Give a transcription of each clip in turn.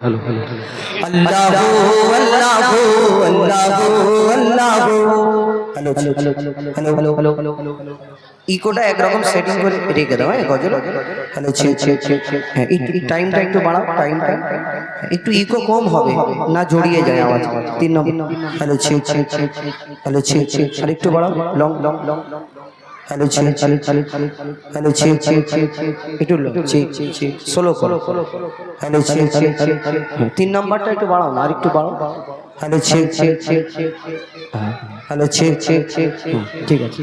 Hello hello Allah Allah Allah Allah hello hello hello hello hello hello hello ইকোটা একরকম setting করে রেখে দাও হ্যাঁ গজল হ্যালো ছে ছে ছে হ্যাঁ একটু টাইমটা একটু বাড়াও টাইমটা একটু ইকো কম হবে না জড়িয়ে যায় আওয়াজ 3 নম্বর হ্যালো ছে ছে ছে হ্যালো ছে ছে আর একটু বাড়াও লং লং লং হ্যালো ছে ছে হ্যালো ছে ছে একটু ছে ছে সোলো করো হ্যালো ছে ছে 3 নাম্বারটা একটু বাড়াও না আর একটু বাড়াও হ্যালো ছে ছে হ্যালো ছে ছে ঠিক আছে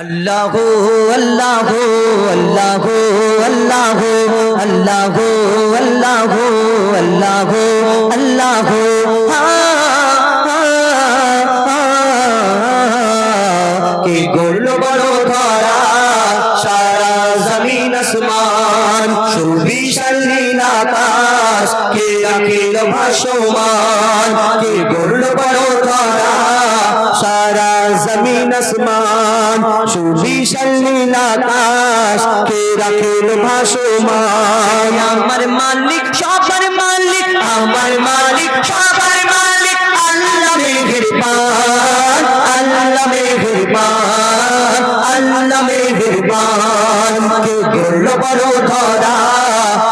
अल्लाह अल्लाह अल्लाह अल्लाह अल्लाह अल्लाह अल्लाह अल्लाह के गोल बड़ो धरा सारा जमीन आसमान सुविशाल नील आकाश के अखिल भासमान के गोल बड़ो धरा सारा जमीन आसमान सुविशाल नील आकाश के अखिल भासमान আমার মালিক সবার মালিক আমার মালিক সবার মালিক আল্লাহ মেহেরবান আল্লাহ মেহেরবান আল্লাহ মেহেরবান কে গোল বড় ধরা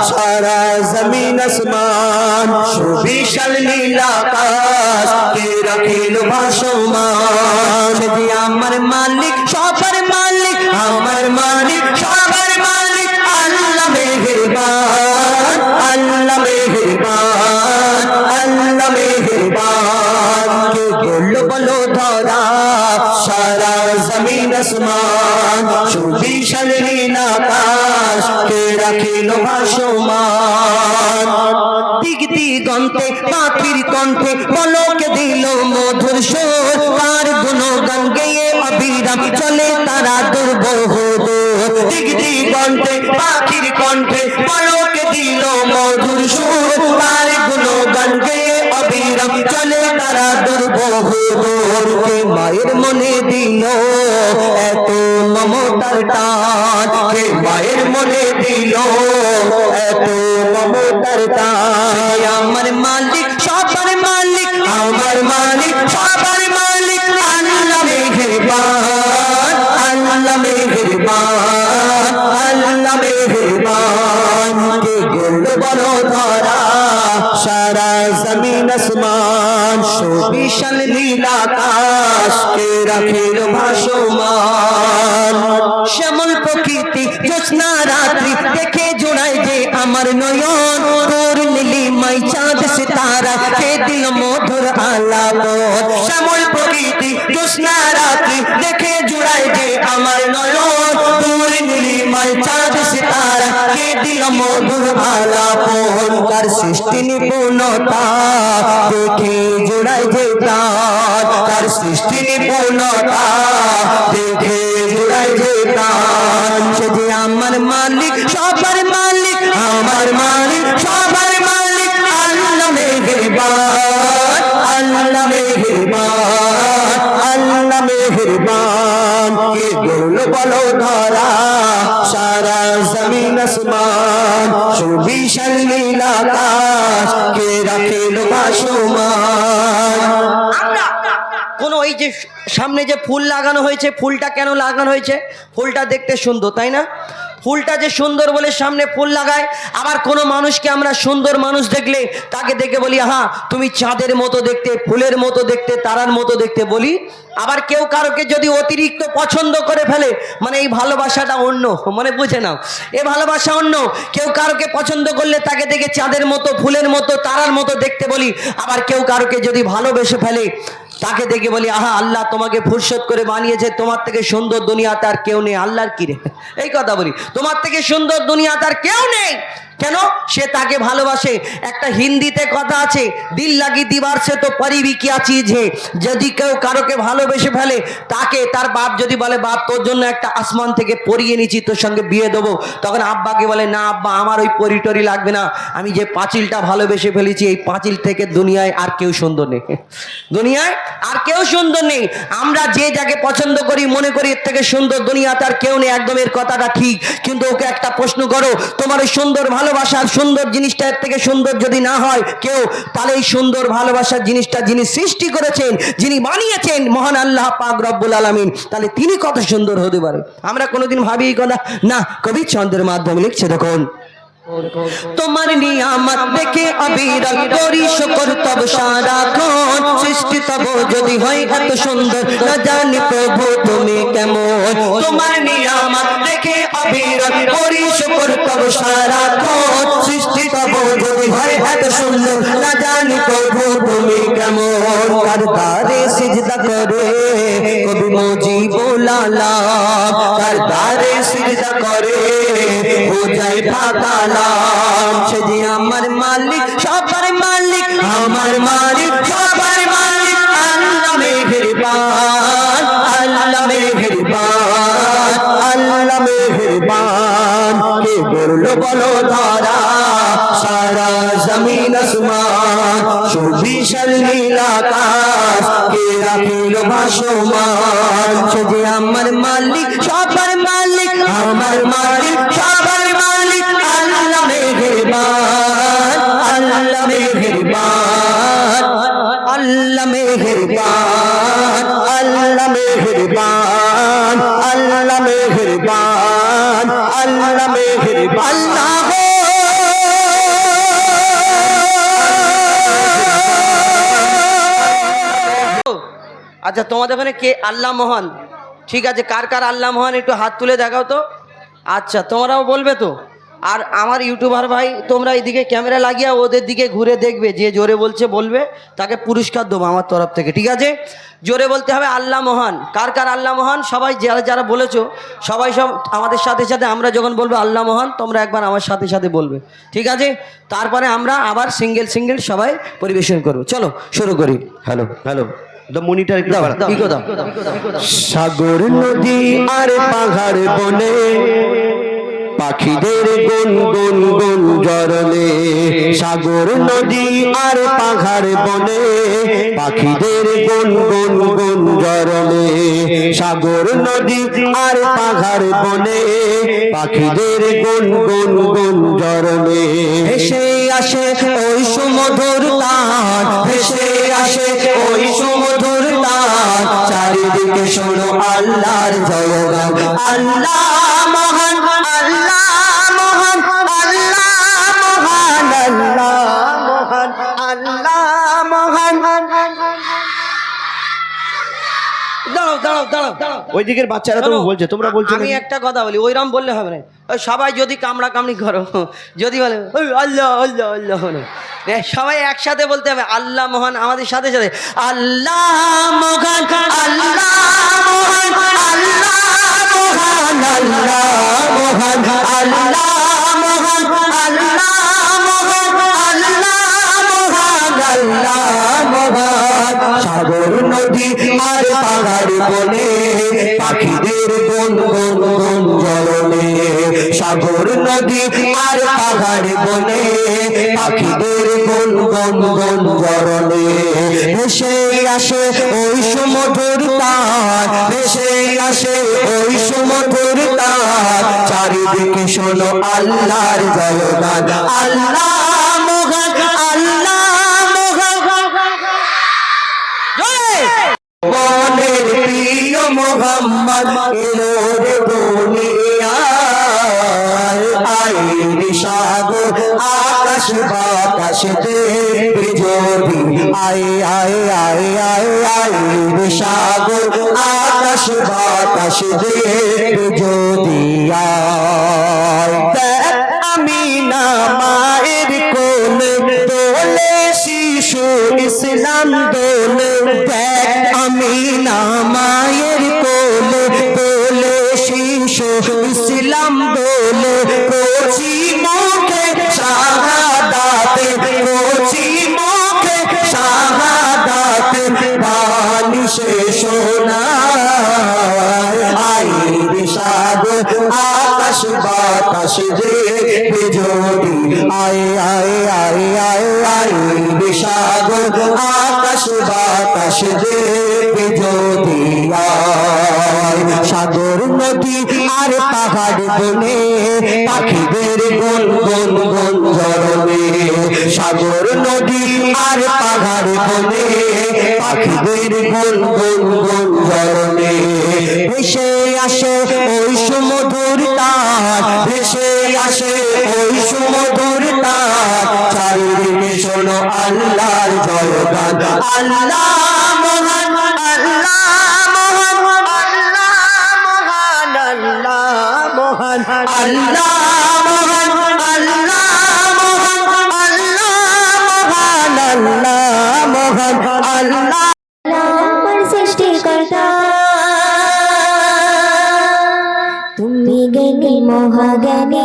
সারা জমিন আসমান সুবিশাল নীল আকাশ কে রাখিল ভাসমান যে আমার মালিক সবার মালিক আমার মালিক সবার মালিক আল্লাহ মেহেরবান আল্লাহ মেহেরবান আল্লাহ মেহেরবান কে গোল বলো ধরা সারা জমিন আসমান সুবিশাল নীল আকাশ কে রাখিল ভাসমান দিক দিগন্তে পাখির কণ্ঠে পলকে দিল মধুর সুর তার গুণগান গেয়ে অবিরাম চলে তারা দুর্বহ দিক দিগন্তে পাখির কণ্ঠে পলকে দিল মধুর সুর তার গুণগান গেয়ে অবিরাম চলে তারা দুর্বহ কে মায়ের মনে দিল এত মমতার টান কে মায়ের মনে দিল এত মমতার টান আমার মালিক সবার মালিক আমার মালিক সবার মালিক আল্লাহ মেহেরবান আল্লাহ মেহেরবান আল্লাহ মেহেরবান কে গোল বড় ধরা সারা জমিন আসমান সুবিশাল নীল আকাশ কে রাখিল ভাসমান শ্যামল প্রকৃতি জ্যোৎস্না রাত্রি দেখে জোড়ায় যে আমার নয়ন তোর নীলিমাই চাঁদ সিতারা কে দিল মধুর আলাপন শ্যামল প্রকৃতি জ্যোৎস্না রাত্রি দেখে জোড়ায় যে আমার নয়ন তোর নীলিমাই চাঁদ সিতারা কে দিল মধুর আলাপন তার সৃষ্টি নিপুণতা দেখে জোড়ায় যে প্রাণ তার সৃষ্টি নিপুণতা দেখে জোড়ায় যে প্রাণ সে যে আমার মালিক সবার মালিক আমার মালিক সবার মালিক আল্লাহ মেহেরবান আল্লাহ মেহেরবান আল্লাহ মেহেরবান কে গোল বলো ধরা সারা জমিন আসমান সুবিশাল নীল আকাশ কে রাখিল ভাসমান কোন ওই যে সামনে যে ফুল লাগানো হয়েছে ফুলটা কেন লাগানো হয়েছে ফুলটা দেখতে সুন্দর তাই না ফুলটা যে সুন্দর বলে সামনে ফুল লাগায় আবার কোনো মানুষকে আমরা সুন্দর মানুষ দেখলে তাকে দেখে বলি হ্যাঁ তুমি চাঁদের মতো দেখতে ফুলের মতো দেখতে তারার মতো দেখতে বলি আবার কেউ কারোকে যদি অতিরিক্ত পছন্দ করে ফেলে মানে এই ভালোবাসাটা অন্য মানে বুঝে নাও এই ভালোবাসা অন্য কেউ কারোকে পছন্দ করলে তাকে দেখে চাঁদের মতো ফুলের মতো তারার মতো দেখতে বলি আবার কেউ কারোকে যদি ভালোবেসে ফেলে তাকে দেখে বলি আহা আল্লাহ তোমাকে ফুরসত করে বানিয়েছে তোমার থেকে সুন্দর দুনিয়াতে আর কেউ নেই আল্লাহর কি রে এই কথা বলি তোমার থেকে সুন্দর দুনিয়াতে আর কেউ নেই কেন সে তাকে ভালোবাসে একটা হিন্দিতে কথা আছে দিল লাগি দিবার সে তো পরিবি কিয়া চিজ হে যদি কেউ কারোকে ভালোবেসে ফেলে তাকে তার বাপ যদি বলে বাপ তোর জন্য একটা আসমান থেকে পরিয়ে নিয়েছি তোর সঙ্গে বিয়ে দেবো তখন আব্বাকে বলে না আব্বা আমার ওই পরিটরি লাগবে না আমি যে পাঁচিলটা ভালোবেসে ফেলেছি এই পাঁচিল থেকে দুনিয়ায় আর কেউ সুন্দর নেই দুনিয়ায় আর কেউ সুন্দর নেই আমরা যে যাকে পছন্দ করি মনে করি এর থেকে সুন্দর দুনিয়াতে আর কেউ নেই একদম এর কথাটা ঠিক কিন্তু ওকে একটা প্রশ্ন করো তোমার ওই সুন্দর ভালোবাসার সুন্দর জিনিসটা এর থেকে সুন্দর যদি না হয় কেউ, তাহলে এই সুন্দর ভালোবাসার জিনিসটা যিনি সৃষ্টি করেছেন, যিনি বানিয়েছেন মহান আল্লাহ পাক রব্বুল আলামিন, তাহলে তিনি কত সুন্দর হতে পারে। আমরা কোনোদিন ভাবি এই কথা না। কবি ছন্দের মাধ্যমে লিখছে, দেখুন, তোমার নিয়ামত দেখে অবিরত করি শুকর তব সারাক্ষণ, সৃষ্টি তব যদি হয় এত সুন্দর, না জানি প্রভু তুমি কেমন। তোমার নিয়ামত দেখে অবিরত করি শুকর তব সারাক্ষণ, সৃষ্টি তব যদি হয় এত সুন্দর, না জানি প্রভু তুমি কেমন। কার দ্বারে সিজদা করে কবি মুজিবুল আলাম, কার দ্বারে সিজদা করে हो जाए पातालाम। সে যে আমার মালিক, সবার মালিক, আমার মালিক, সবার মালিক, আল্লাহ মেহেরবান, আল্লাহ মেহেরবান, আল্লাহ মেহেরবান। কে বললো বলো ধরা সারা জমিন আসমান, সুবিশাল নীল আকাশ কে রাখিল ভাসমান। সে যে আমার মালিক, সবার মালিক, আমার মালিক, সবার মালিক, আল্লাহ মেহেরবান, আল্লাহ মেহেরবান, আল্লাহ মেহেরবান, আল্লাহ মেহেরবান, আল্লাহ মেহেরবান, আল্লাহ মেহেরবান। আচ্ছা, তোমাদের ওখানে কে আল্লাহ মহান? ঠিক আছে, কার কার আল্লাহ মহান একটু হাত তুলে দেখাও তো। আচ্ছা, তোমরাও বলবে তো। আর আমার ইউটিউবার ভাই, তোমরা এইদিকে ক্যামেরা লাগিয়ে ওদের দিকে ঘুরে দেখবে, যে জোরে বলছে বলবে তাকে পুরস্কার দেবো আমার তরফ থেকে, ঠিক আছে? জোরে বলতে হবে আল্লাহ মহান। কার কার আল্লাহ মহান? সবাই যারা যারা বলেছো সবাই সব আমাদের সাথে সাথে, আমরা যখন বলবো আল্লাহ মহান, তোমরা একবার আমার সাথে সাথে বলবে, ঠিক আছে? তারপরে আমরা আবার সিঙ্গেল সিঙ্গেল সবাই পরিবেশন করবো। চলো শুরু করি। হ্যালো হ্যালো, মনিটর একটু দাও। সাগর নদী আর পাহাড় বনে পাখিদের গুন গুন গুন জরলে, সাগর নদী আর পাহাড় বনে পাখিদের গুন গুন গুন জরলে, সাগর নদী আর পাহাড় বনে পাখিদের গুন গুন গুন জরলে। ভেসে আসে ওই সুমধুর তান, ভেসে আসে ওই সুমধুর তান, চারিদিকে শোনো আল্লাহর জয়গান। আল্লাহ মহান, আল্লাহ মহান, আল্লাহ মহান, আল্লাহ মহান, আল্লাহ মহান। দাঁড়াও দাঁড়াও দাঁড়াও, ওই দিকের বাচ্চারা তো বলছে, তোমরা বলছো। আমি একটা কথা বলি, ওইরকম বললে হবে না। সবাই যদি কামড়া কামড়ি করো, যদি বলে ওই আল্লাহ আল্লাহ আল্লাহ, সবাই একসাথে বলতে হবে আল্লাহ মহান। আমাদের সাথে সাথে আল্লাহ মহান, আল্লাহ মহান, আল্লাহ মহান, আল্লাহ মহান, আল্লাহ মহান, আল্লাহ মহান, আল্লাহ মহান, আল্লাহ মহান। সাগর নদী আর পাহাড় বনে পাখিদের গুন গুন গুন জরলে, সাগর নদী আর পাহাড় বনে পাখিদের গুন গুন গুন জরলে। ভেসে আসে ওই সুমধুর তান, ভেসে আসে ওই সুমধুর তান, চারিদিকে শোনো আল্লাহর জয়গান। আল্লাহ মহান, আল্লাহ মনের প্রিয় মোহাম্মদ এলো রে দুনিয়ায়, আইন সাগর আকাশ বাতাস দেখবে যদি, আয় আয় আয় আয় আইন সাগর আকাশ বাতাস দেখবে যদি। আয় দেখ আমিনা মায়ের কোলে দোলে শিশু ইসলাম দোলে, দেখ আমিনা মায়ের কোলে দোলে শিশু ইসলাম দোলে। কচি মুখে শাহাদাতে, কচি মুখে শাহাদাতে বাণী সে শোনায়, আইন সাগর আকাশ বাতাস দেখবে যদি, আয় আয় আয় আয় আয় আয় বিশাগর আকাশ বাতাস দেখবে যদি আয় সাগর নদী আর পাহাড় বনে পাখিদের গুন গুন গুন ঝরবে সাগর নদী আর পাহাড় বনে পাখিদের গুন গুন গুন ঝরবে ভেসে আসে ওই সুমধুর তার ভেসে আসে ওই সুমধুর তার চারিদিকে শোনো আল্লাহর জয়গান আল্লাহ মহান আল্লাহ মহান আল্লাহ মহান আল্লাহ মহান আল্লাহ মহান আল্লাহ মহান আল্লাহ মহান আল্লাহ আমার সৃষ্টিকর্তা তুমি জ্ঞানী মহাজ্ঞানী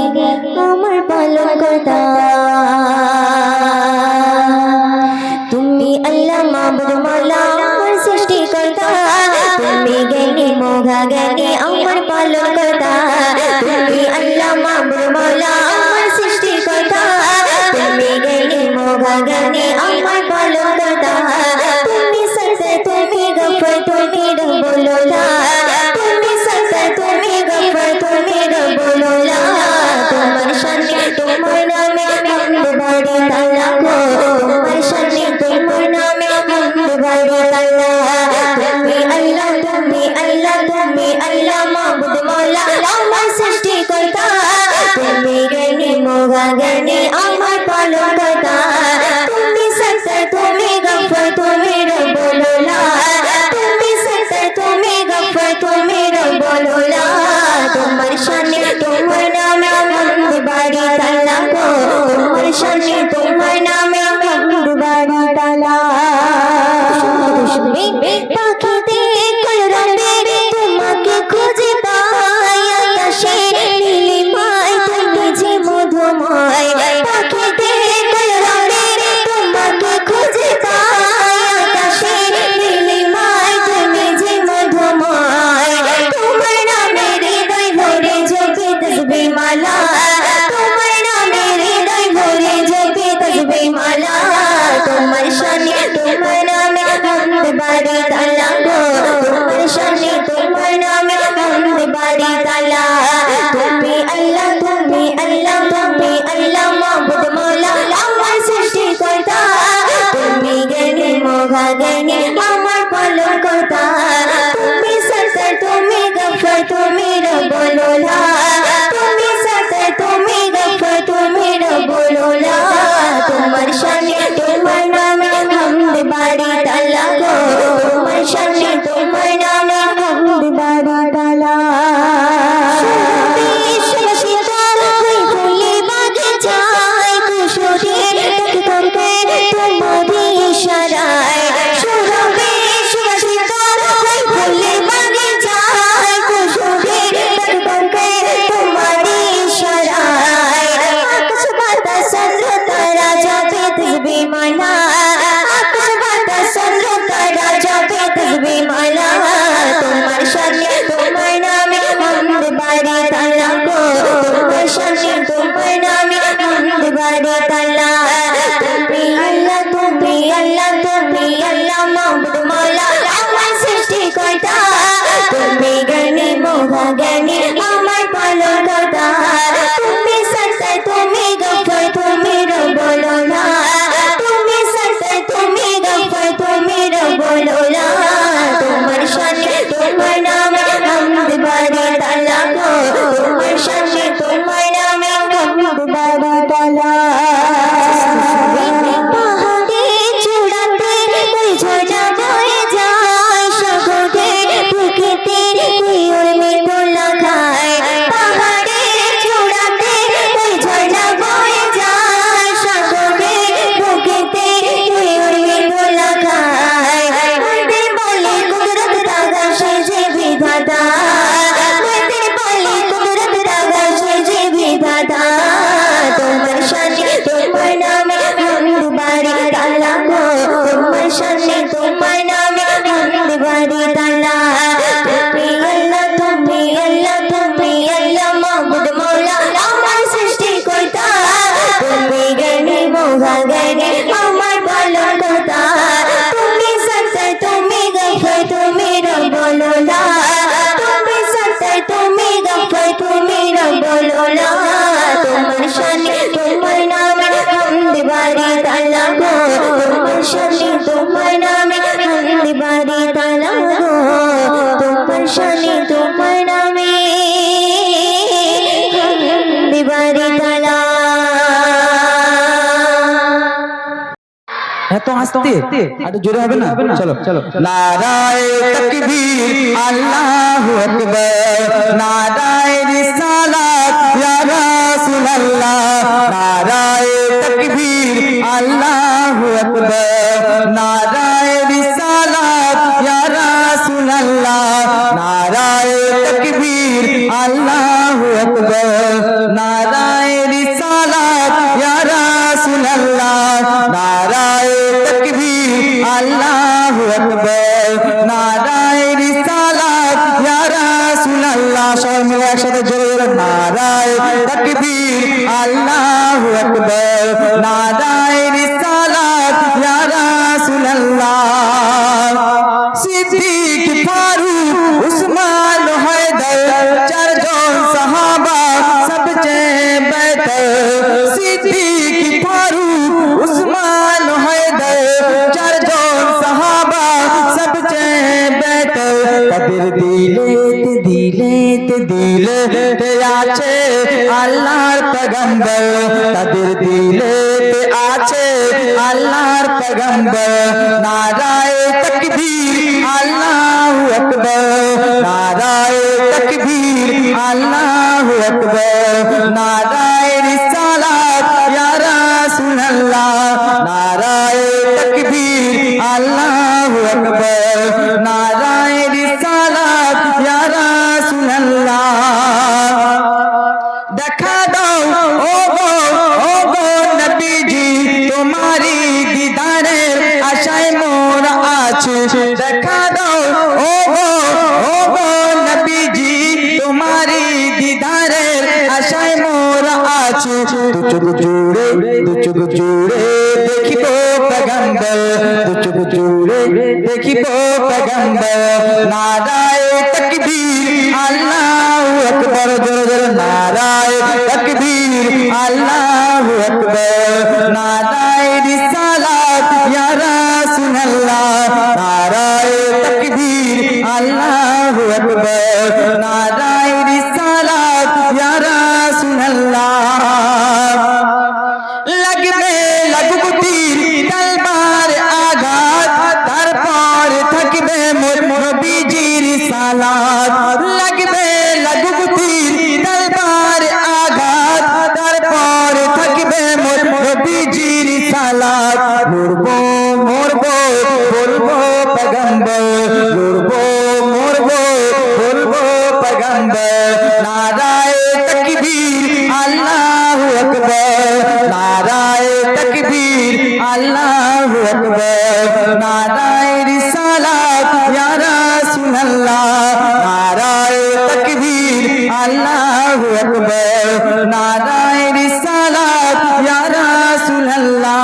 আমার পালনকর্তা তুমি আল্লাহ মাবুদ মাওলা আমার সৃষ্টিকর্তা তুমি জ্ঞানী মহাজ্ঞানী আমার পালনকর্তা তুমি আল্লাহ মাবুদ মাওলা আমার সৃষ্টিকর্তা তুমি জ্ঞানী মহাজ্ঞানী আমার পালনকর্তা তুমি সত্য তুমি গফর তুমি রব্বুল তুমি সত্য তুমি গফর তুমি রব্বুল তোমার শানে তোমার নামে হামদ বাড়ি তাআলা গো তোমার শানে তোমার নামে হামদ বাড়ি তাআলা তুমি আল্লাহ তুমি আল্লাহ তুমি আল্লাহ মাবুদ মাওলা আমার সৃষ্টিকর্তা তুমি জ্ঞানী মহাজ্ঞানী আমার পালনকর্তা তুমি সত্য তুমি গফর তুমি রব্বুল তুমি সত্য তুমি গফর তুমি রব্বুল তোমার শানে তোমার নামে হামদ বাড়ি তাআলা গো তোমার শানে তোমার নামে হামদ বাড়ি তাআলা পাখিতে কলরবে তোমাকে খুঁজে পাই আকাশে নীলিমায় তুমি যে মধুময় পাখিতে কলরবে তোমাকে খুঁজে পাই আকাশে নীলিমায় তুমি যে মধুময় তোমার নামে হৃদয় ভরে জপে তসবিহ মালা তোমার নামে হৃদয় ভরে জপে তসবিহ মালা তোমার শানে তোমার নামে হামদ বাড়ি তাআলা গো তোমার শানে তোমার নামে হামদ বাড়ি তাআলা তুমি আল্লাহ তুমি আল্লাহ তুমি আল্লাহ মাবুদ মাওলা আমার সৃষ্টিকর্তা তুমি জ্ঞানী মহাজ্ঞানী আমার পালনকর্তা তুমি সত্য তুমি গফর তুমি রব্বুল তুমি সত্য তুমি গফর তুমি রব্বুল তোমার শানে তোমার নামে হামদ বাড়ি তাআলা গো তোমার শানে তোমার নামে হামদ বাড়ি তাআলা ফুলে বাগিচায় কুশলীর তর্কে তোমারই ইশারায় সুরভি সুবাসিত ফুলে বাগিচায় কুশলীর তর্কে তোমারই ইশারায় আকাশ বাতাস চন্দ্র তারা জপে তসবিহ সোহাগের আমার বলো কোথায় তুমি সত্য তুমি গফর তুমি রব্বুল্লাহ তুমি সত্য তুমি গফর তুমি রব্বুল্লাহ তোমার শানে তোমার নামে হামদ বারি তাআলা গো তোমার শানে তোমার নামে হামদ বারি তাআলা গো তোমার শানে তোমার নামে হামদ বারি তাআলা এত আস্তে একটু জোরে হবে না চলো চলো নারায়ে তাকবীর আল্লাহু আকবার নারায়ে রিসালাত ইয়া রাসূলুল্লাহ নারায়ে তাকবীর আল্লাহু আকবার নারায়ে রিসালাত ইয়া রাসূলুল্লাহ নারায়ে তাকবীর আল্লাহু আকবার নারায়ে রিসালাত ইয়া রাসূলুল্লাহ নারায়ে তাকবীর আল্লাহু আকবার নারায়ে রিসালাত ইয়া রাসূলুল্লাহ সবাই মিলে একসাথে জোরে জোরে নারায়ে তাকবীর আল্লাহু আকবার নারায়ে রিসালাত ইয়া রাসূলুল্লাহ সিদ্দিক ফারুক উসমান হায়দার চারজন সাহাবা সবচেয়ে বেহতর সিদ্দিক ফারুক উসমান হায়দার চারজন সাহাবা সবচেয়ে বেহতর তাদের দিলেতে আছে আল্লাহর পয়গম্বর তাদের দিলেতে আছে আল্লাহর পয়গম্বর নারায়ে তাকবীর আল্লাহু আকবার নারায়ে তাকবীর আল্লাহু আকবার নারায়ে রিসালাত ইয়া রাসূলুল্লাহ নারায়ে তাকবীর আল্লাহু আকবার নারায়ে রিসালাত ইয়া রাসূলুল্লাহ দেখা দাও ও গো নবীজি তোমারি দিদারের আশায় মোর আছে দেখা দাও ও গো নবীজি তোমারি দিদারের আশায় মোর আছে দু চোখ জুড়ে দেখিব পয়গম্বর দু চোখ জুড়ে দেখিব পয়গম্বর নারায়ে তাকবীর আল্লাহু আকবার জোরে জোরে নারায়ে তাকবীর আল্লাহু আকবার নারায়ে রিসালাত ইয়া রাসূলুল্লাহ নারায়ে তাকবীর আল্লাহু আকবার নারায়ে রিসালাত ইয়া রাসূলুল্লাহ লাগুক তীর তলবার আঘাত তারপর থাকবে মোর নবীজির সালাত লাগুক তীর তলবার আঘাত তারপর থাকবে মোর নবীজির সালাত মরবো বলবো পয়গম্বর বলবো পয়গম্বর নারায়ে তাকবীর আল্লাহু আকবার নারায়ে তাকবীর আল্লাহু আকবার নারায়ে রিসালাত ইয়া রাসূলুল্লাহ নারায়ে তাকবীর আল্লাহু আকবার নারায়ে রিসালাত ইয়া রাসূলুল্লাহ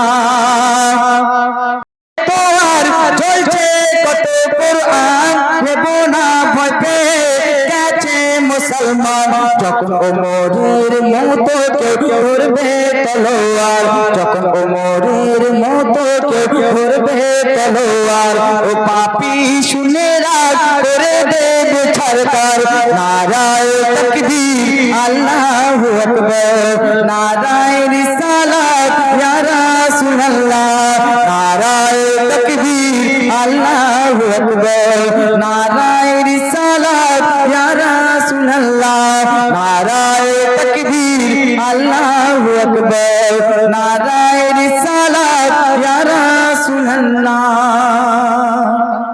তোর চলছে কত কুরআন নেব না ভয় পেয়ে গেছে মুসলমান যখন ওমরের মতো কেউ ধরবে তলোয়ার যখন ওমরের মতো কেউ ধরবে তলোয়ার ও পাপী শুনে রাগ করে দেবে ছাড়কার নারায়ে তাকবীর আল্লাহু আকবার নারায়ে রিসালাত ইয়া রাসূলুল্লাহ নারায়ে তাকবীর আল্লাহু আকবার নারায়ে রিসালাত ইয়া রাসূলুল্লাহ নারায়ে তাকবীর আল্লাহু আকবার নারায়ে রিসালাত ইয়া রাসূলুল্লাহ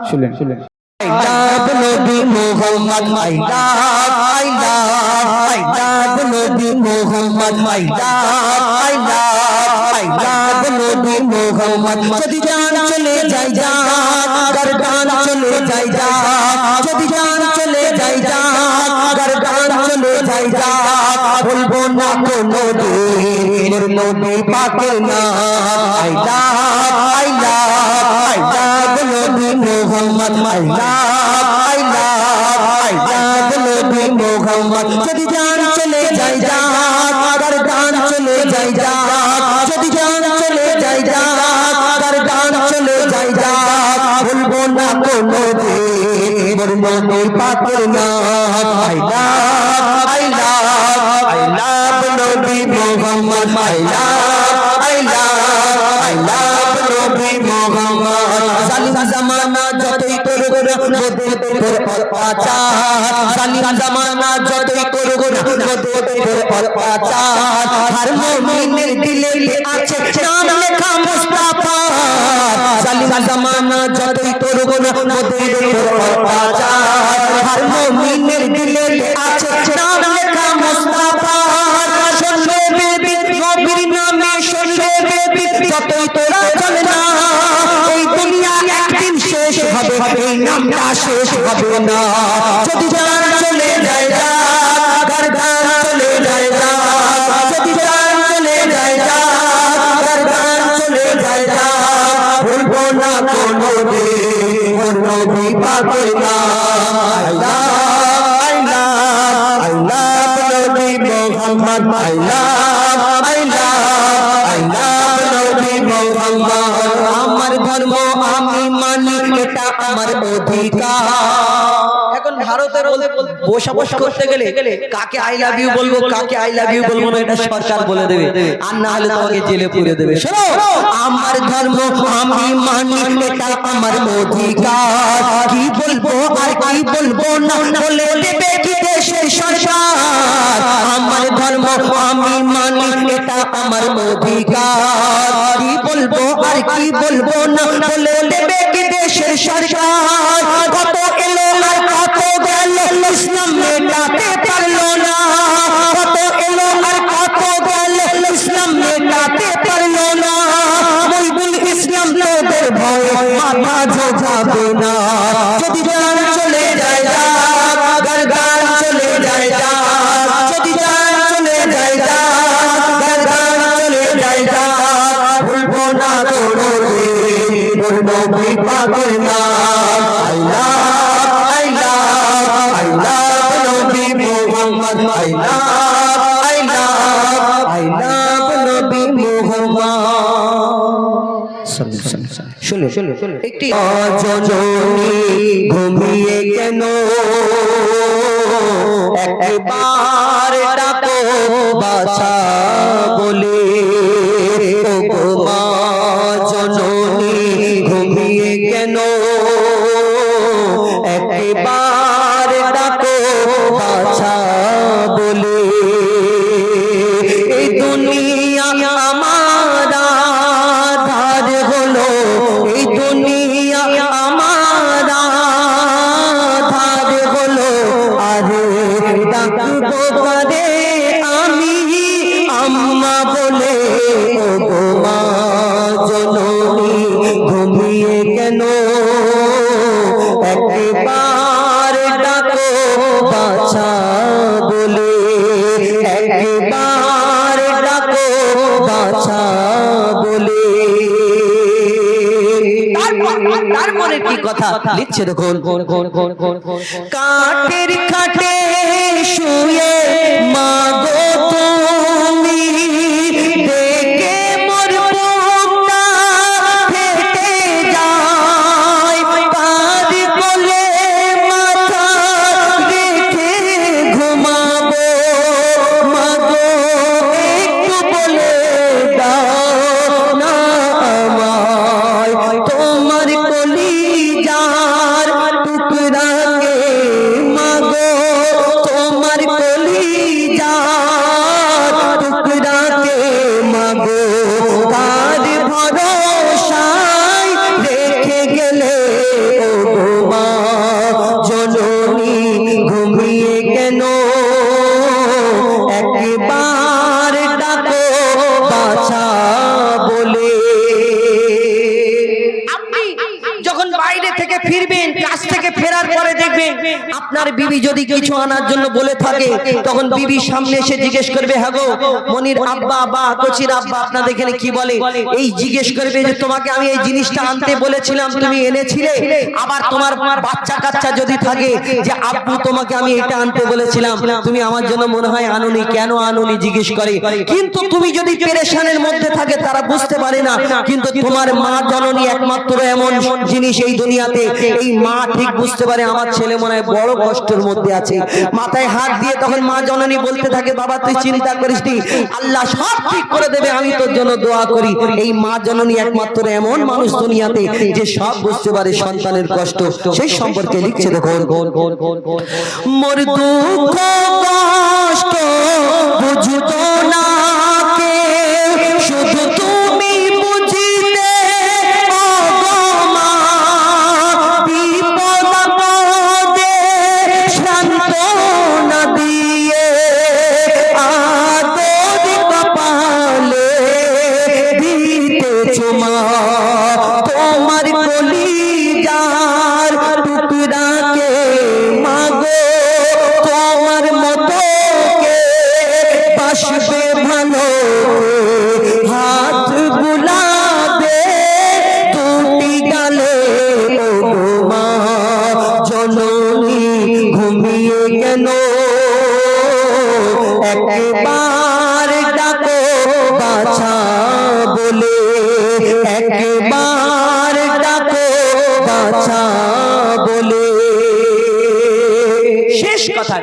শুনলেন নবী মুহাম্মদ নবী মুহাম্মদ নবী মুহাম্মদ যদি জান চলে যায় গরদান চলে যায় যদি জান চলে যায় গরদান চলে যায় বলবো না কোনো দিন মোর নবী পাকের নাম আই লাভ নবী মোহাম্মদ আই লাভ নবী মোহাম্মদ যদি জান চলে যাই জাত আর গান চলে যাই জাত যদি জান চলে যাই জাত আর গান চলে যাই জাত ভুলবো না কোনো দিন মোর নবী পাকের নাম আই লাভ নবী মোহাম্মদ আই লাভ নবী মোহাম্মদ জালিম জামানা যতই করুক মোদের উপর অত্যাচার জালিম জামানা যতই করুক মোদের উপর অত্যাচার হর মুমিনের দিলে আছে নাম লেখা মুস্তাফা জালিম জামানা যতই করুক মোদের উপর অত্যাচার হর মুমিনের দিলে আছে নাম লেখা মুস্তাফা শুনবে বেবি নবীর নামে শুনবে বেবি যতই তোরা চলে না এই দুনিয়া একদিন শেষ হবে এই নামটা শেষ হবে না যদি জান চলে যায় ঘর ঘর চলে যায় যদি জান চলে যায় ঘর ঘর চলে যায় ভুলবো না কোনো দিন মোর নবী পাকের নাম আই লাভ নবী মোহাম্মদ আই লাভ নবী মোহাম্মদ আমার ধর্ম আমি মানি এটা আমার অধিকার এখন ভারতের বসবাস করতে গেলে কাকে আই লাভ ইউ বলবো কাকে আই লাভ ইউ বলবো না এটা সরকার বলে দেবে আর না হলে তোমাকে জেলে পুরে দেবে শোনো আমার ধর্ম আমি মানি এটা আমার অধিকার কি বলবো আর কি বলবো না বলে দেবে কি দেশের সরকার আমার ধর্ম আমি মানি এটা আমার অধিকার কি বলবো আর কি বলবো না বলে দেবে কি দেশের সরকার কত এলো আর কত গেল ইসলাম মেটাতে পারলো না কত এলো আর কত গেল ইসলাম মেটাতে পারলো না বলবুল ইসলাম তোদের ভয়ে মাথা ঝোঁকাবে না যদি জান চলে যায় ঘর ঘর চলে যায় যদি জান চলে যায় ঘর ঘর চলে যায় ভুলবো না কোনো দিন মোর নবী পাকের নাম আই লাভ নবী মোহাম্মদ আই লাভ নবী মোহাম্মদ শুনে একটি জননী ঘুমিয়ে কেন একবার ডাকো বাছা বলে ও গো মা জননী ঘুমিয়ে কেন একবার ডাকো বাছা বলে এই দুনিয়া আমার আধার হলো এই দুনিয়া আমার আধার হলো আরে ডাকবো কারে আমি আম্মা বলে ও গো মা জননী ঘুমিয়ে কেন একবার ডাকো বাছা বলে একবার ডাকো বাছা বলে তারপরে কি কথা লিখছে দেখুন কাঠের খাটে শুয়ে মাগো তুমি দেখে মোর বুকটা ফেটে যায় তার কোলে মাথা রেখে ঘুমাবো মাগো একটু বলে দাও না আমায় তোমার কলিজার টুকরাকে মাগো তোমার কলিজার টুকরাকে মাগো কার ভরসায় রেখে গেলে ও গো মা জননী ঘুমিয়ে কেন একবার ডাকো বাছা বলে যখন বাইরে থেকে ফিরবেন কাজ থেকে ফেরার পরে দেখবেন আপনার বিবি যদি কিছু আনার জন্য বলে থাকে তখন বিবির সামনে এসে জিজ্ঞেস করবে, হ্যাঁ গো মনির আব্বা বা কচির আব্বা আপনাদের এখানে কি বলে, এই জিজ্ঞেস করবে যে তোমাকে আমি এই জিনিসটা আনতে বলেছিলাম তুমি এনেছিলে। আবার তোমার বাচ্চা কাচ্চা যদি থাকে যে আব্বু তোমাকে আমি এটা আনতে বলেছিলাম তুমি আমার জন্য মনে হয় আনুনি, কেন আনুনি জিজ্ঞেস করে। কিন্তু তুমি যদি পেরেশানের মধ্যে থাকে তারা বুঝতে পারে না, কিন্তু তোমার মা জননী একমাত্র এমন জিনিস এই দুনিয়াতে, এই মা ঠিক বুঝতে পারে আমার ছেলে মনে হয় বড় কষ্টের মধ্যে আছে। মাথায় হাত দিয়ে তখন মা জননী বলতে থাকে, বাবা তুই চিন্তা করিস নি, আল্লাহ সব ঠিক করে দেবে, আমি তোর জন্য দোয়া করি। এই মা জননী একমাত্র এমন মানুষ দুনিয়াতে যে সব বুঝতে পারে সন্তানের কষ্ট। সেই সম্পর্কে লিখছে দেখো, মোর দুঃখ কষ্ট বুঝতো না কে, শুধু তুমি বুঝিতে বিপদ আপদে সান্ত্বনা দিয়ে আদর কপালে দিতেছ মা, তোমার কলিজার টুকরাকে মাগো তোমার মতো কে বাসবে ভালো, হাত বুলাবে দুটি গালে ও মা জননী ঘুমিয়ে কেন, একবার ডাকো বাছা বলে, একবার ডাকো বাছা বলে। শেষ কথা,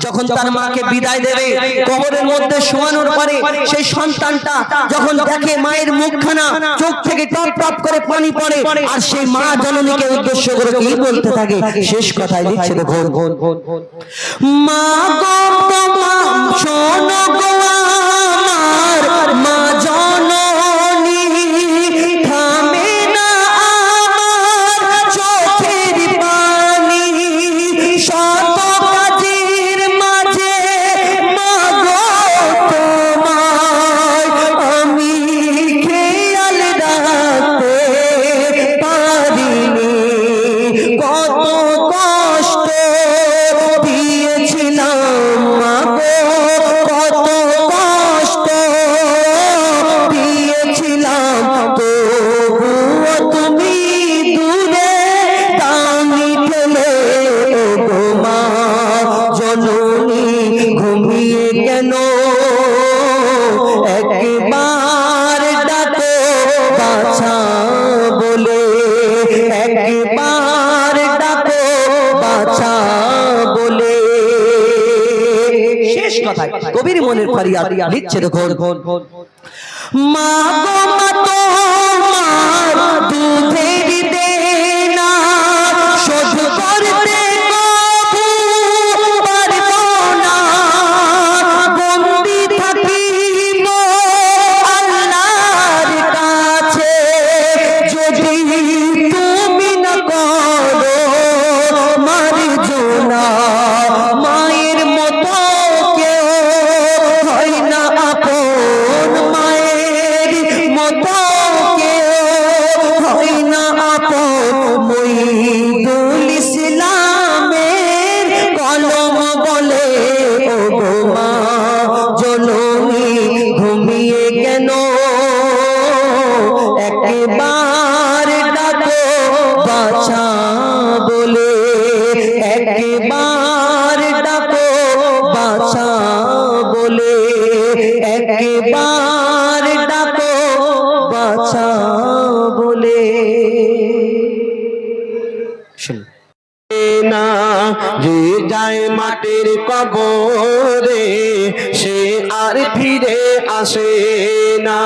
যখন তার মাকে বিদায় দেবে কবরের মধ্যে শোয়ানোর পরে সেই সন্তানটা যখন দেখে মায়ের মুখখানা, চোখ থেকে টপ টপ করে পানি পড়ে, আর সেই মা জননীকে উদ্দেশ্য করে কি বলতে থাকে, শেষ কথায় লিখছে দেখো, মা গো মা শোনো গো আমার মা জননী, থামে না আমার চোখের পানি, শত কাজের মাঝে মা গো তোমায় আমি খেয়াল রাখতে পারিনি, কত কষ্ট দিয়েছিলাম মা গো, কত কষ্ট দিয়েছিলাম, তবুও তুমি দূরে দামি ফেলে গো মা জননী ঘুমিয়ে কেন, একবার ডাকো বাছা বলে, একবার ডাকো বাছা বলে। শেষ কথায় কবির মনের ফরিয়াদ লিখছে দেখো, মা গো মা তোমার দুধের দেনা শোধ করতে কভু পারবো না, বন্দি থাকিব আল্লাহর কাছে যদি তুমি না করো মার্জনা, মায়ের মতো কেউ হয় না আপন, মায়ের মতো কেউ হয় না আপন, মহিদুল ইসলামের কলম বলে ও গো মা জননী ঘুমিয়ে কেন, একবার ডাকো বাছা বলে, একবার ডাকো বাছা বলে, একবার ডাকো বাছা বলে। না যে যায় মাটির কবরে সে আর ফিরে আসে না,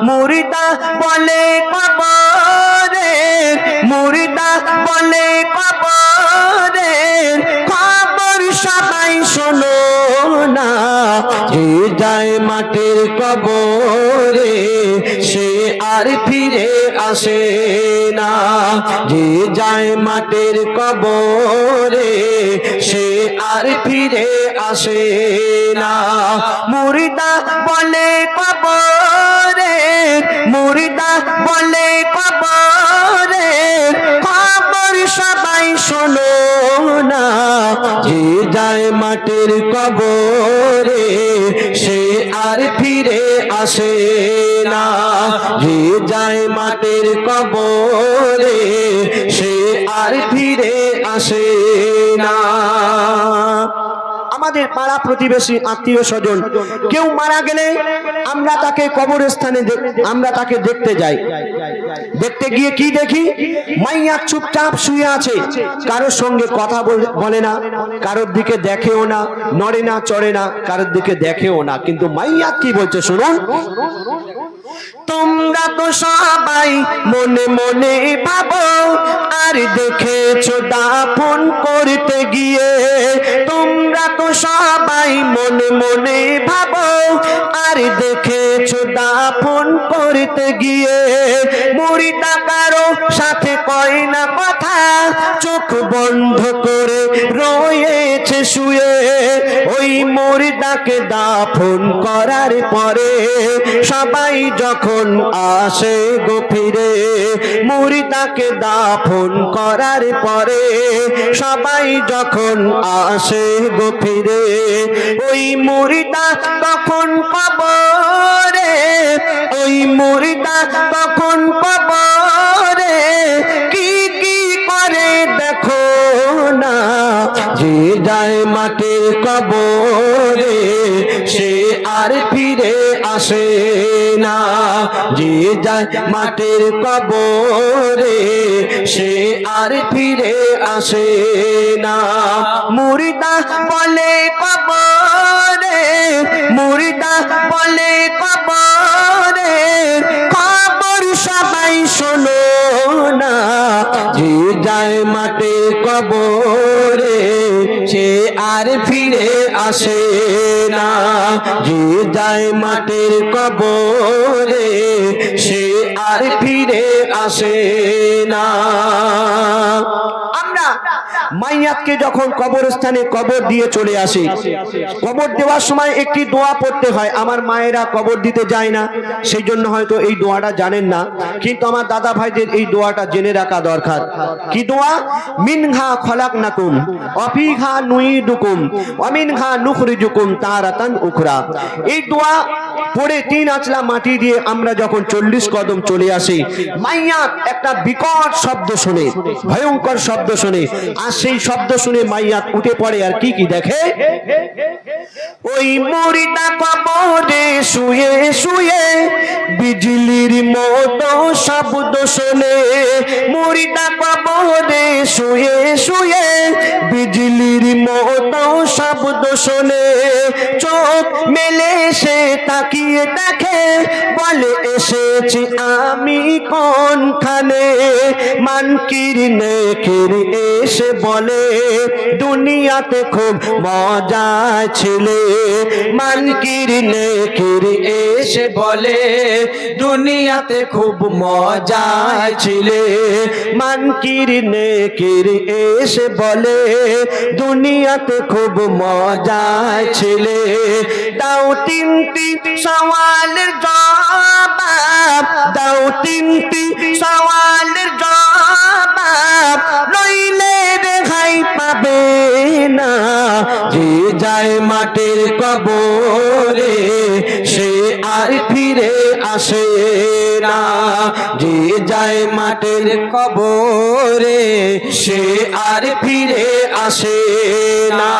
মুর্দা বলে কবরে, মুর্দা বলে কবরে, খবর সবাই শোনো না, যে যায় মাটির কবরে সে আর ফিরে আসে না, যে যায় মাটির কবরে সে আর ফিরে আসে না, মুর্দা বলে কবরে, মুর্দা বলে কবরে, খবর সবাই শোনো যে যায় মাটির কবরে সে আর ফিরে আসে না, যে যায় মাটির কবরে সে আর ফিরে আসে না। আমাদের পাড়া প্রতিবেশী আত্মীয় স্বজন কেউ মারা গেলে আমরা তাকে কবরস্থানে আমরা তাকে দেখতে যাই। দেখতে গিয়ে কি দেখি? মাইয়া চুপচাপ শুয়ে আছে, কারোর সঙ্গে কথা বলে না, কারোর দিকে দেখেও না, নড়ে না চড়ে না, কারোর দিকে দেখেও না। কিন্তু মাইয়া কি বলছে শুনুন, তোমরা তো সবাই মনে মনে ভাবো আর দেখেছো দাফন করতে গিয়ে, তোমরা তো সবাই মনে মনে ভাবো আর দেখেছো দাফন করতে গিয়ে, মুরিদা কারো সাথে কয় না কথা, চোখ বন্ধ করে রয়েছে শুয়ে। ওই মুরিদাকে দাফন করার পরে সবাই যখন আসে গো ফিরে, মুরিদাকে দাফন করার পরে সবাই যখন আসে গো ফিরে, ওই মুরিদা তখন কবরে, ওই মুরিদা তখন কবরে কি কি করে দেখো না, যে যায় মাটির কবরে সে আর ফিরে আসে না, যে যায় মাটির কবরে সে আর ফিরে আসে না। মুরিদা বলে কবরে, মুরিদা বলে কবরে খবর সবাই শোনো না, যে যায় মাটির কবরে সে আর ফিরে আসে না, যে যায় মাটির কবরে সে আর ফিরে আসে না। আমরা মাইয়াতকে যখন কবরস্থানে কবর দিয়ে চলে আসি, কবর দেওয়ার সময় একটি দোয়া পড়তে হয়। আমার মায়েরা কবর দিতে যায় না, সেই জন্য হয়তো এই দোয়াটা জানেন না, কিন্তু আমার দাদা ভাইদের এই দোয়াটা জেনে রাখা দরকার। কি দোয়া? মিনহা খলাকনাকুম ওয়া ফিহা নুইদুকুম ওয়া মিনহা নুখরিজুকুম তারাতান উখরা। এই দোয়া পড়ে 3 আঁচলা মাটি দিয়ে আমরা যখন 40 কদম চলে আসি, মাইয়াত একটা বিকট শব্দ শুনে, ভয়ঙ্কর শব্দ শুনে, আর সেই শব্দ শুনে মাইয়াত উঠে পড়ে। আর কি কি দেখে? ওই মুরিদা কবরে শুয়ে শুয়ে বিজলির মতো শব্দ শুনে, মুরিদা কবরে শুয়ে শুয়ে বিজলির মতো শব্দ শুনে, চোখ মেলে সে তাকিয়ে দেখে, বলে এসেছি আমি কোনখানে, মানকির নেকির এসে বলে দুনিয়াতে খুব মজা ছিলে, মানকির নেকির এসে বলে দুনিয়াতে খুব মজা ছিলে, মানকির নেকির এসে বলে দুনিয়াতে খুব মজা ছিলে। দাও 3টি সওয়ালের জবাব, দাও 3টি সওয়ালের জবাব, নইলে রেহাই পাবে না, যে যায় মাটির কবরে সে আর ফিরে আসে না, যে যায় মাটির কবরে সে আর ফিরে আসে না।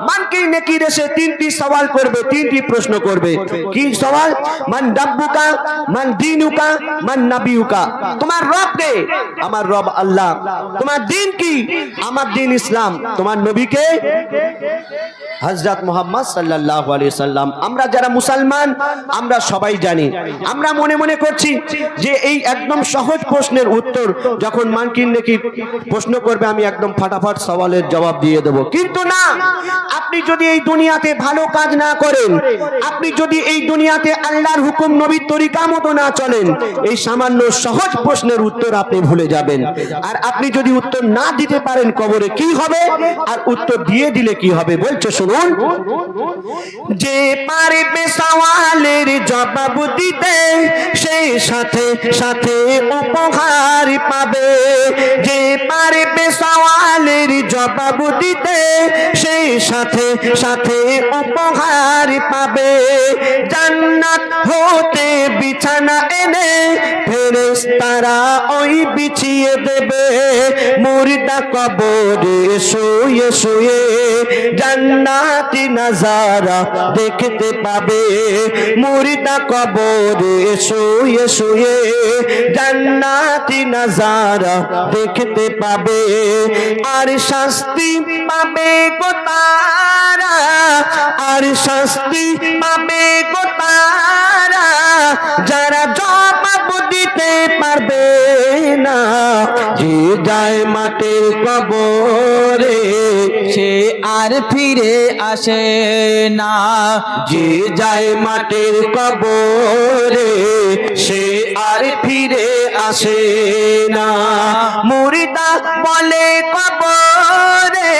মানকির নেকির এসে 3টি সওয়াল করবে, 3টি প্রশ্ন করবে। কি সওয়াল? মান রাব্বুকা, মান দীনুকা, মান নাবিয়ুকা। তোমার রব কে? আমার রব আল্লাহ। তোমার দিন কি? আমার দিন ইসলাম। তোমার নবী কে? হযরত মুহাম্মদ সাল্লাল্লাহু আলাইহি সাল্লাম। আমরা যারা মুসলমান আমরা সবাই জানি, আমরা মনে মনে করছি যে এই একদম সহজ প্রশ্নের উত্তর যখন মানকির নেকির প্রশ্ন করবে আমি একদম ফাটাফাট সওয়ালের জবাব দিয়ে দেব। কিন্তু না, আপনি যদি এই দুনিয়াতে ভালো কাজ না করেন, আপনি যদি এই দুনিয়াতে আল্লাহর হুকুম নবীর তরিকা মতো না চলেন, এই সামান্য সহজ প্রশ্নের উত্তর আপনি ভুলে যাবেন। আর আপনি যদি উত্তর না দিতে পারেন কবরে কি হবে, আর উত্তর দিয়ে দিলে কি হবে বলছে শুনুন। যে পারবে সওয়ালের জবাব দিতে, সেই সাথে সাথে উপহার পাবে। যে পারবে সওয়ালের জবাব দিতে, সেই সাথে সাথে উপহার পাবে। জান্নাত হতে বিছানা এনে ফেরেশতারা ওই বিছিয়ে দেবে। মুর্দা কবরে শুয়ে শুয়ে জান্নাতি নাজারা দেখতে পাবে। মুর্দা কবরে শুয়ে শুয়ে জান্নাতি নাজারা দেখতে পাবে। আর শাস্তি পাবে গো তারা, আর শাস্তি পাবে গো তারা, যারা জবাব দিতে পারবে না। যে যায় মাটির কবরে সে আর ফিরে আসে না। যে যায় মাটির কবরে সে আর ফিরে আসে না। মুর্দা বলে কবরে,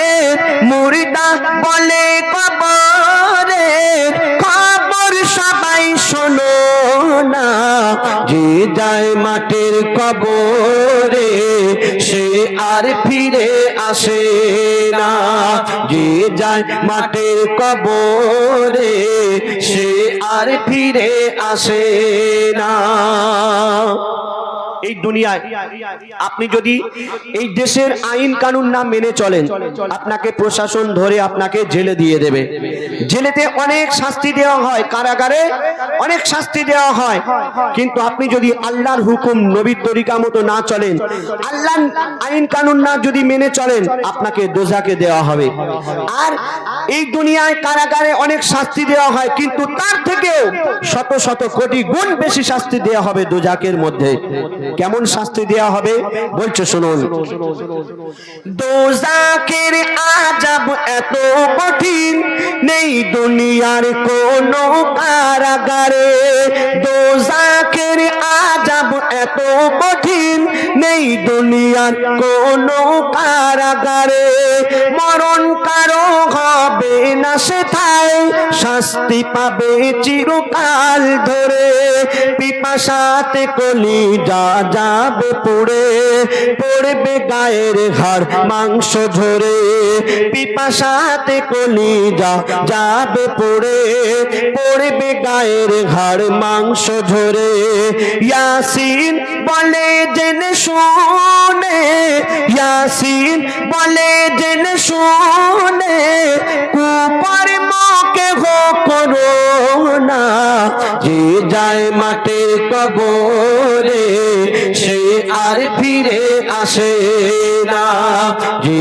মুর্দা বলে কবরে, খবর সবাই শোনো না। যে যায় মাটির কবরে সে আর ফিরে আসে না। যে যায় মাটির কবরে সে আর ফিরে আসে না। এই দুনিয়ায় আপনি যদি এই দেশের আইন কানুন না মেনে চলেন, আপনাকে প্রশাসন ধরে আপনাকে জেলে দিয়ে দেবে। জেলেতে অনেক শাস্তি দেওয়া হয়, কারাগারে অনেক শাস্তি দেওয়া হয়। কিন্তু আপনি যদি আল্লাহর হুকুম নবীর তরিকা মতো না চলেন, আল্লাহর আইন কানুন না যদি মেনে চলেন, আপনাকে দোজাকে দেওয়া হবে। আর এই দুনিয়ায় কারাগারে অনেক শাস্তি দেওয়া হয়, কিন্তু তার থেকেও শত শত কোটি গুণ বেশি শাস্তি দেওয়া হবে দোজাকের মধ্যে। কেমন শাস্তি দেওয়া হবে বলছে শুনুন। দোজাকের আযাব এত কঠিন নেই দুনিয়ার কোন কারাগারে। দোজাকের আযাব এত কঠিন নেই দুনিয়ার কোন কারাগারে। মরণ কারো হবে না সেথায়, শাস্তি পাবে চিরকাল ধরে। পিপাসাতে কলিজা যাবে পুড়ে, পড়বে গায়ের হাড় মাংস ঝরে। পিপাসাতে কলিজা যাবে পুড়ে, পড়বে গায়ের হাড় মাংস ঝরে। ইয়াসিন বলে জেনে শুনে, ইয়াসিন বলে জেনে শুনে, কুকর্মকে করো না। যে যায় মাটির কবরে সে আর ফিরে আসে না। যে